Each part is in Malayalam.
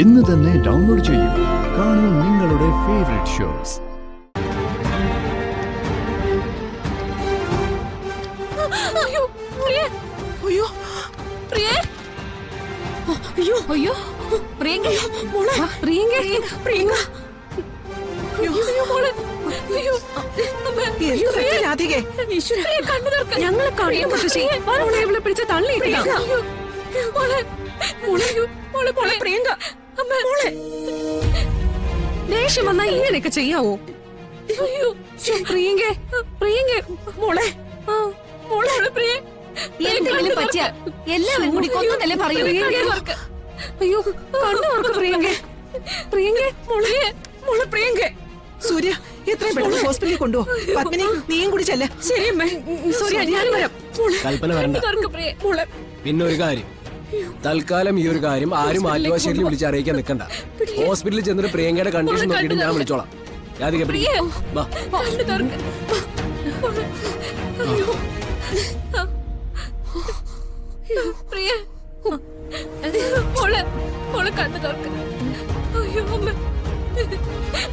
ഇന്ന് തന്നെ ഡൗൺലോഡ് ചെയ്യൂ. കാണൂ നിങ്ങളുടെ ഫേവറേറ്റ് ഷോസ്. ഞങ്ങളെ പിടിച്ച് തള്ളി ദേഷ്യം വന്നാ ഇങ്ങനെയൊക്കെ ചെയ്യാവോ? പ്രിയങ്കേ പ്രിയങ്കേ മോളെ എന്തെങ്കിലും പറ്റിയ എല്ലാവരും കൂടി കൊന്നല്ലേ പറയൂ. അയ്യോ കണ്ണു തുറക്ക് പ്രിയങ്കേ പ്രിയങ്കേ മോളെ മോളെ പ്രിയങ്കേ. സൂര്യ എത്രയും പെട്ടെന്ന് ഹോസ്പിറ്റലിൽ കൊണ്ടുപോ. പത്മിനി നീയും കൂടി ചെല്ല. ശരി അമ്മേ. സൂര്യ ഞാൻ വരാം. കൽപ്പന വരണ്ട. പിന്നെ ഒരു കാര്യം, തൽക്കാലം ഈ ഒരു കാര്യം ആരും ആറ്റുവാശേരിയിൽ വിളിച്ചറിയിക്കാൻ നിൽക്കണ്ട. ഹോസ്പിറ്റലിൽ ചെന്നിട്ട് പ്രിയങ്കയുടെ കണ്ടീഷൻ നോക്കിയിട്ട് ഞാൻ വിളിച്ചോളാം. രാധിക വാ. കണ്ണു തുറക്ക്. അയ്യോ അമ്മ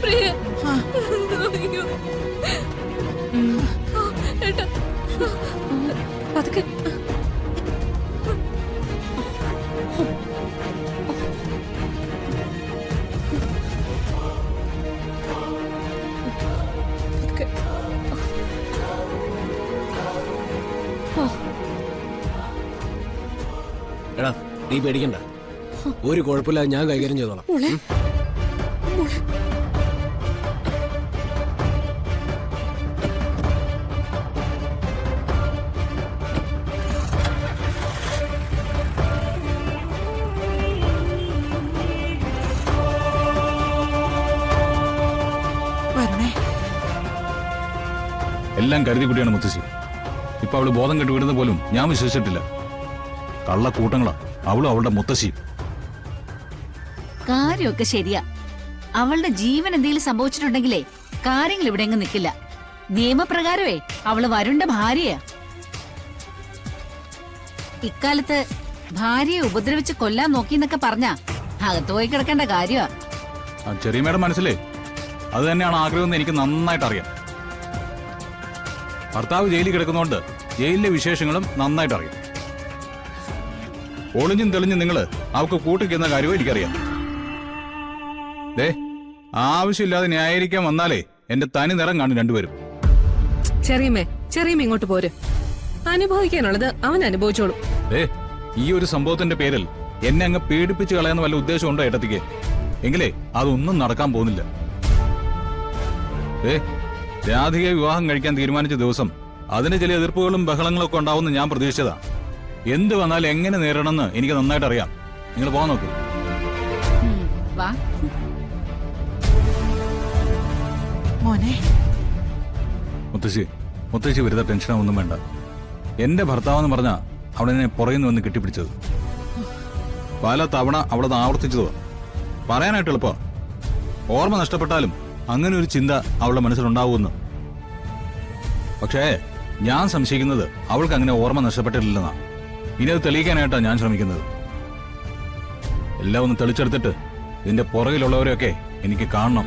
പ്രിയ. അയ്യോ ഏട്ടാ പതുക്കെ. എടാ നീ പേടിക്കണ്ട, ഒരു കുഴപ്പമില്ല, ഞാൻ കൈകാര്യം ചെയ്തോളാം. എല്ലാം കരുതി കുട്ടിയാണ് മുത്തശ്ശി. ഇപ്പൊ അവള് ബോധം കെട്ട് വിടുന്ന പോലും ഞാൻ വിശ്വസിച്ചിട്ടില്ല. കള്ളക്കൂട്ടങ്ങളാ അവളും അവളുടെ മുത്തശ്ശിയും. കാര്യമൊക്കെ ശരിയാ. അവളുടെ ജീവൻ എന്തെങ്കിലും സംഭവിച്ചിട്ടുണ്ടെങ്കിലേ കാര്യങ്ങൾ ഇവിടെ എങ്ങും നിൽക്കില്ല. നിയമപ്രകാരമേ അവള് വരുണ്ട ഭാര്യയാ. ഇക്കാലത്ത് ഭാര്യയെ ഉപദ്രവിച്ച് കൊല്ലാൻ നോക്കിന്നൊക്കെ പറഞ്ഞാ അകത്ത് പോയി കിടക്കേണ്ട കാര്യമാ. ചെറിയ മേഡം മനസ്സിലേ അത് തന്നെയാണ് ആഗ്രഹമെന്ന് എനിക്ക് നന്നായിട്ട് അറിയാം. ഭർത്താവ് ജയിലിൽ കിടക്കുന്നതുകൊണ്ട് ജയിലിലെ വിശേഷങ്ങളും നന്നായിട്ട് അറിയാം. ഒളിഞ്ഞും തെളിഞ്ഞും നിങ്ങള് അവർക്ക് കൂട്ടിക്കുന്ന കാര്യവും എനിക്കറിയാം. ദേ ആവശ്യമില്ലാതെ ന്യായീകരിക്കാൻ വന്നാലേ എന്റെ തനി നിറം കാണും രണ്ടുപേരും. ചെറിയമ്മേ ഇങ്ങോട്ട് പോര്. അനുഭവിക്കാനുള്ളത് അവൻ അനുഭവിച്ചോളൂ. ഈ ഒരു സംഭവത്തിന്റെ പേരിൽ എന്നെ അങ്ങ് പീഡിപ്പിച്ച് കളയാന്ന് വല്ല ഉദ്ദേശമുണ്ടോ ഏട്ടത്തിക്ക്? എങ്കിലേ അതൊന്നും നടക്കാൻ പോകുന്നില്ല. രാധികയെ വിവാഹം കഴിക്കാൻ തീരുമാനിച്ച ദിവസം അതിന് ചില എതിർപ്പുകളും ബഹളങ്ങളും ഒക്കെ ഉണ്ടാവുമെന്ന് ഞാൻ പ്രതീക്ഷിച്ചതാ. എന്ത് വന്നാലും എങ്ങനെ നേരിടണമെന്ന് എനിക്ക് നന്നായിട്ട് അറിയാം. നിങ്ങൾ പോകാൻ നോക്കൂ. മുത്തശ്ശി വെറുതെ ടെൻഷനൊന്നും വേണ്ട. എന്റെ ഭർത്താവെന്ന് പറഞ്ഞാ അവിടെ എന്നെ പുറയുന്നു വന്ന് കെട്ടിപ്പിടിച്ചത്. പല തവണ അവളത് ആവർത്തിച്ചതോ. പറയാനായിട്ട് എളുപ്പ. ഓർമ്മ നഷ്ടപ്പെട്ടാലും അങ്ങനെ ഒരു ചിന്ത അവളുടെ മനസ്സിലുണ്ടാവുമെന്ന്. പക്ഷേ ഞാൻ സംശയിക്കുന്നത് അവൾക്ക് അങ്ങനെ ഓർമ്മ നഷ്ടപ്പെട്ടിട്ടില്ലെന്നാ. ഇനി അത് തെളിയിക്കാനായിട്ടാണ് ഞാൻ ശ്രമിക്കുന്നത്. എല്ലാം ഒന്ന് തെളിച്ചെടുത്തിട്ട് ഇതിന്റെ പുറകിലുള്ളവരെയൊക്കെ എനിക്ക് കാണണം.